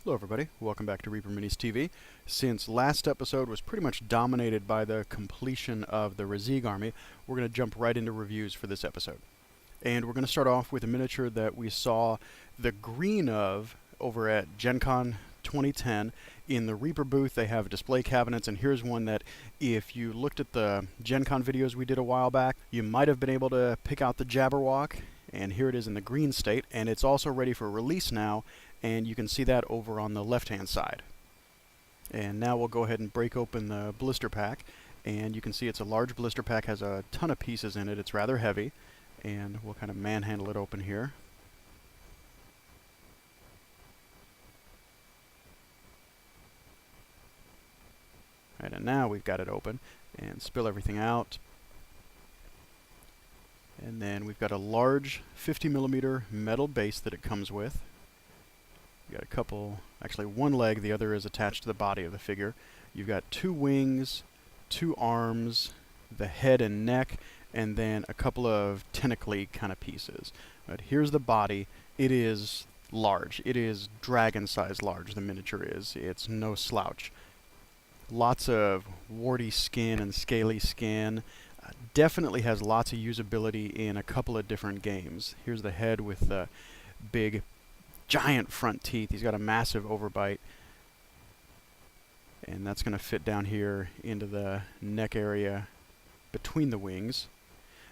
Hello everybody, welcome back to ReaperMinisTV. Since last episode was pretty much dominated by the completion of the Razig army, we're going to jump right into reviews for this episode. And we're going to start off with a miniature that we saw the green of over at Gen Con 2010. In the Reaper booth they have display cabinets, and here's one that if you looked at the Gen Con videos we did a while back, you might have been able to pick out the Jabberwork, and here it is in the green state, and it's also ready for release now. And you can see that over on the left-hand side. And now we'll go ahead and break open the blister pack. And you can see it's a large blister pack, has a ton of pieces in it. It's rather heavy. And we'll kind of manhandle it open here. Alright, and now we've got it open. And spill everything out. And then we've got a large 50mm metal base that it comes with. You've got a couple, actually one leg, the other is attached to the body of the figure. You've got two wings, two arms, the head and neck, and then a couple of tentacly kind of pieces. But here's the body. It is large. It is dragon-sized large, the miniature is. It's no slouch. Lots of warty skin and scaly skin. Definitely has lots of usability in a couple of different games. Here's the head with the big giant front teeth. He's got a massive overbite, and that's going to fit down here into the neck area between the wings.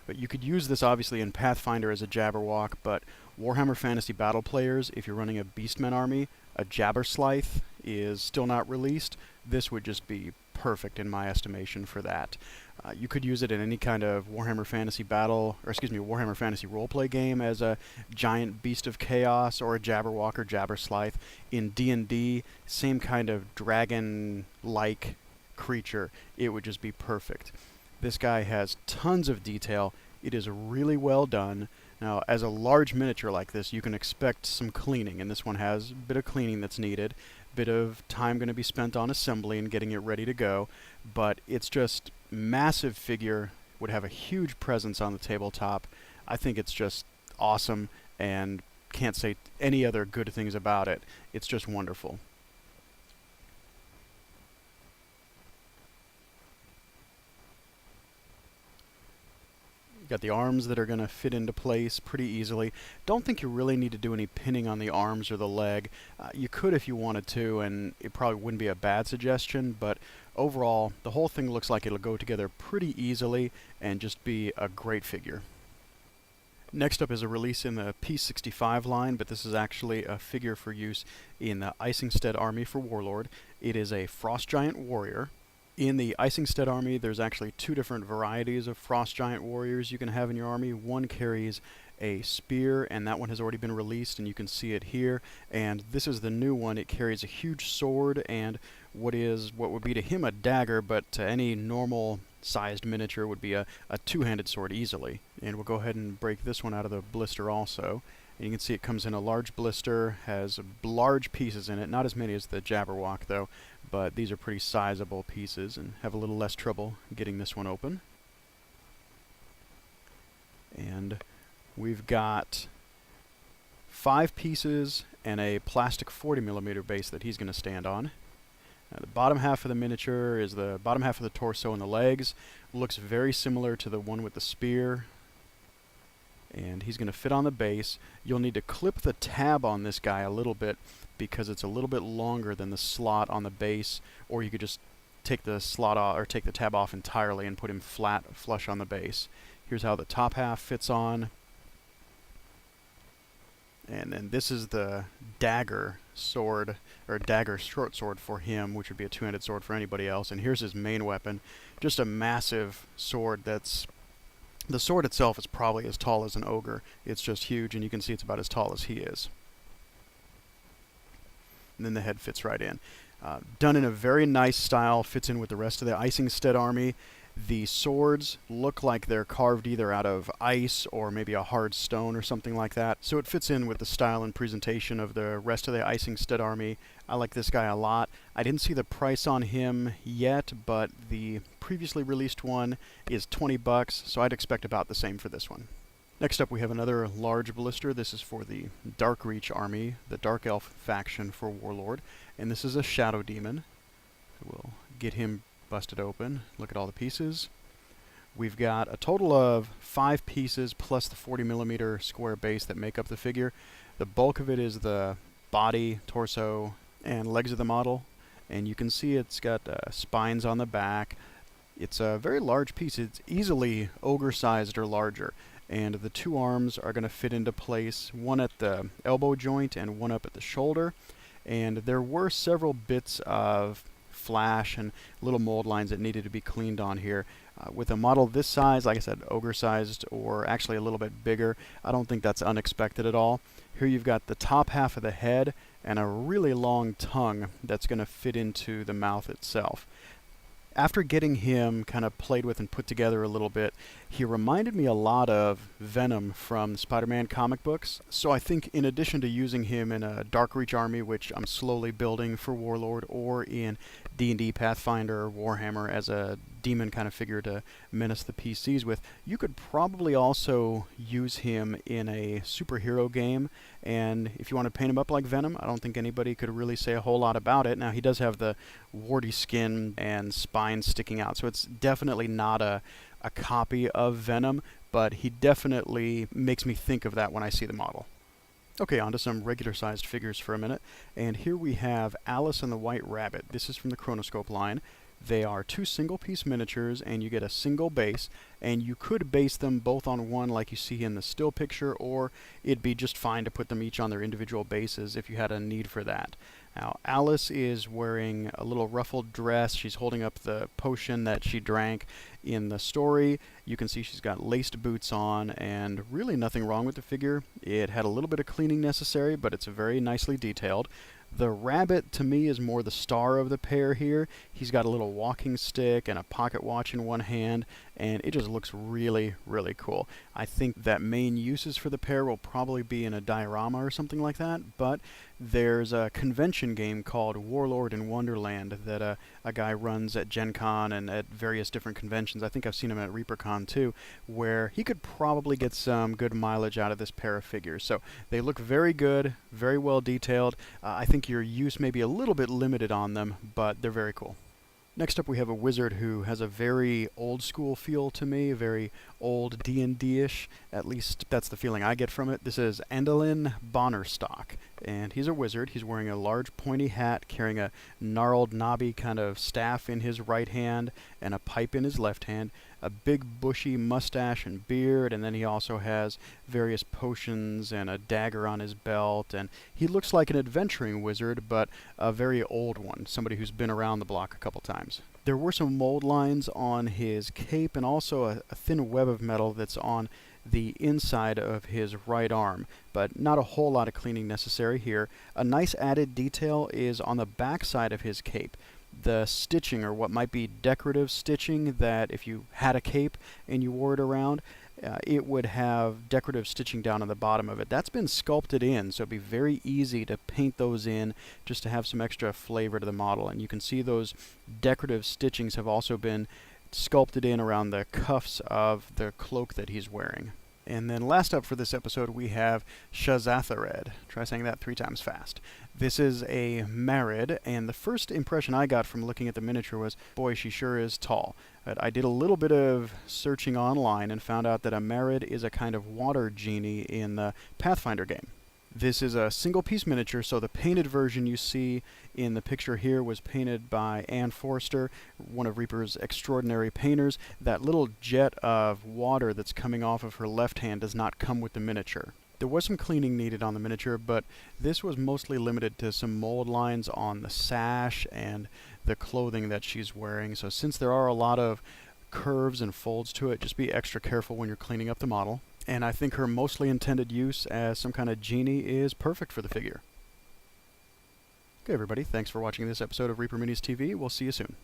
But you could use this obviously in Pathfinder as a Jabberwock, but Warhammer Fantasy Battle players, if you're running a Beastmen army, a Jabberslythe is still not released. This would just be perfect in my estimation for that. You could use it in any kind of Warhammer Fantasy Battle, or excuse me, Warhammer Fantasy roleplay game as a giant beast of chaos or a Jabberwock or Jabberslythe. In D&D, same kind of dragon-like creature. It would just be perfect. This guy has tons of detail. It is really well done. Now, as a large miniature like this, you can expect some cleaning, and this one has a bit of cleaning that's needed. Bit of time going to be spent on assembly and getting it ready to go, but it's just massive figure, would have a huge presence on the tabletop. I think it's just awesome and can't say any other good things about it. It's just wonderful. Got the arms that are going to fit into place pretty easily. Don't think you really need to do any pinning on the arms or the leg. You could if you wanted to, and it probably wouldn't be a bad suggestion, but overall the whole thing looks like it'll go together pretty easily and just be a great figure. Next up is a release in the P65 line, but this is actually a figure for use in the Isingstead army for Warlord. It is a Frost Giant warrior. In the Isingstead army, there's actually two different varieties of Frost Giant warriors you can have in your army. One carries a spear, and that one has already been released, and you can see it here. And this is the new one. It carries a huge sword and what would be to him a dagger, but to any normal-sized miniature would be a two-handed sword easily. And we'll go ahead and break this one out of the blister also. And you can see it comes in a large blister, has large pieces in it, not as many as the Jabberwock though, but these are pretty sizable pieces and have a little less trouble getting this one open. And we've got 5 pieces and a plastic 40mm base that he's going to stand on. The bottom half of the miniature is the bottom half of the torso and the legs. Looks very similar to the one with the spear. And he's going to fit on the base. You'll need to clip the tab on this guy a little bit because it's a little bit longer than the slot on the base, or you could just take the slot off or take the tab off entirely and put him flat flush on the base. Here's how the top half fits on. And then this is the dagger sword, or dagger short sword for him, which would be a two-handed sword for anybody else. And here's his main weapon, just a massive sword that's the sword itself is probably as tall as an ogre. It's just huge, and you can see it's about as tall as he is. And then the head fits right in. Done in a very nice style, fits in with the rest of the Isingstead army. The swords look like they're carved either out of ice or maybe a hard stone or something like that. So it fits in with the style and presentation of the rest of the Isingstead army. I like this guy a lot. I didn't see the price on him yet, but the previously released one is $20, so I'd expect about the same for this one. Next up we have another large blister. This is for the Dark Reach army, the Dark Elf faction for Warlord, and this is a Shadow Demon. So we'll get him busted open. Look at all the pieces. We've got a total of 5 pieces plus the 40mm square base that make up the figure. The bulk of it is the body, torso, and legs of the model, and you can see it's got spines on the back. It's a very large piece. It's easily ogre-sized or larger, and the 2 arms are going to fit into place, one at the elbow joint and one up at the shoulder. And there were several bits of flash and little mold lines that needed to be cleaned on here. With a model this size, like I said, ogre-sized or actually a little bit bigger, I don't think that's unexpected at all. Here you've got the top half of the head and a really long tongue that's going to fit into the mouth itself. After getting him kind of played with and put together a little bit, he reminded me a lot of Venom from the Spider-Man comic books. So I think in addition to using him in a Dark Reach army, which I'm slowly building for Warlord, or in D&D, Pathfinder, or Warhammer as a demon kind of figure to menace the PCs with, you could probably also use him in a superhero game. And if you want to paint him up like Venom, I don't think anybody could really say a whole lot about it. Now, he does have the warty skin and spine sticking out, so it's definitely not a copy of Venom, but he definitely makes me think of that when I see the model. Okay, on to some regular-sized figures for a minute. And here we have Alice and the White Rabbit. This is from the Chronoscope line. They are 2 single-piece miniatures, and you get a single base, and you could base them both on one like you see in the still picture, or it'd be just fine to put them each on their individual bases if you had a need for that. Now, Alice is wearing a little ruffled dress. She's holding up the potion that she drank in the story. You can see she's got laced boots on, and really nothing wrong with the figure. It had a little bit of cleaning necessary, but it's very nicely detailed. The rabbit, to me, is more the star of the pair here. He's got a little walking stick and a pocket watch in one hand, and it just looks really, really cool. I think that main uses for the pair will probably be in a diorama or something like that, but there's a convention game called Warlord in Wonderland that a guy runs at Gen Con and at various different conventions. I think I've seen him at ReaperCon too, where he could probably get some good mileage out of this pair of figures. So they look very good, very well detailed. I think your use may be a little bit limited on them, but they're very cool. Next up we have a wizard who has a very old school feel to me, very old D&D-ish. At least that's the feeling I get from it. This is Andallin Bonnerstock, and he's a wizard. He's wearing a large pointy hat, carrying a gnarled, knobby kind of staff in his right hand and a pipe in his left hand, a big bushy mustache and beard, and then he also has various potions and a dagger on his belt, and he looks like an adventuring wizard, but a very old one, somebody who's been around the block a couple times. There were some mold lines on his cape and also a thin web of metal that's on the inside of his right arm, but not a whole lot of cleaning necessary here. A nice added detail is on the back side of his cape. The stitching, or what might be decorative stitching, that if you had a cape and you wore it around, it would have decorative stitching down on the bottom of it. That's been sculpted in, so it'd be very easy to paint those in just to have some extra flavor to the model. And you can see those decorative stitchings have also been sculpted in around the cuffs of the cloak that he's wearing. And then last up for this episode we have Shazathared. Try saying that 3 times fast. This is a Marid, and the first impression I got from looking at the miniature was, boy, she sure is tall. But I did a little bit of searching online and found out that a Marid is a kind of water genie in the Pathfinder game. This is a single-piece miniature, so the painted version you see in the picture here was painted by Ann Forster, one of Reaper's extraordinary painters. That little jet of water that's coming off of her left hand does not come with the miniature. There was some cleaning needed on the miniature, but this was mostly limited to some mold lines on the sash and the clothing that she's wearing. So since there are a lot of curves and folds to it, just be extra careful when you're cleaning up the model. And I think her mostly intended use as some kind of genie is perfect for the figure. Okay, everybody, thanks for watching this episode of ReaperMinisTV. We'll see you soon.